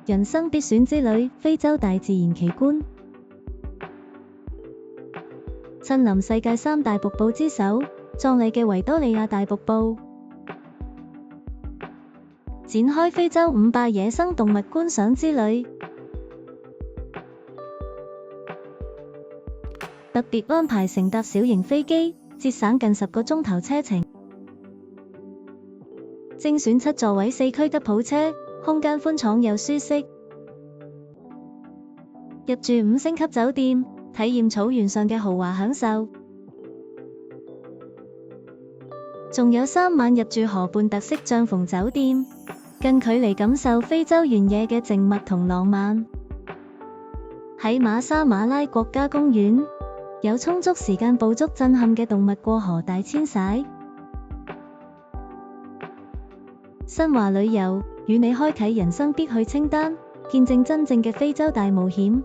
人生必選之旅，非洲大自然奇觀。親臨世界3大瀑布之首，壯麗嘅維多利亞大瀑布，展開非洲5大野生動物觀賞之旅。特別安排乘搭小型飛機，節省近10個鐘頭車程。精選7座位4驅吉普車，空間寬敞又舒適。入住5星級酒店，體驗草原上嘅豪華享受。仲有3晚入住河畔特色帳篷酒店，近距離感受非洲原野嘅靜默同浪漫。喺馬沙馬拉國家公園，有充足時間捕捉震撼嘅動物過河大遷徙。新華旅遊與你開啟人生必去清單，見證真正嘅非洲大冒險。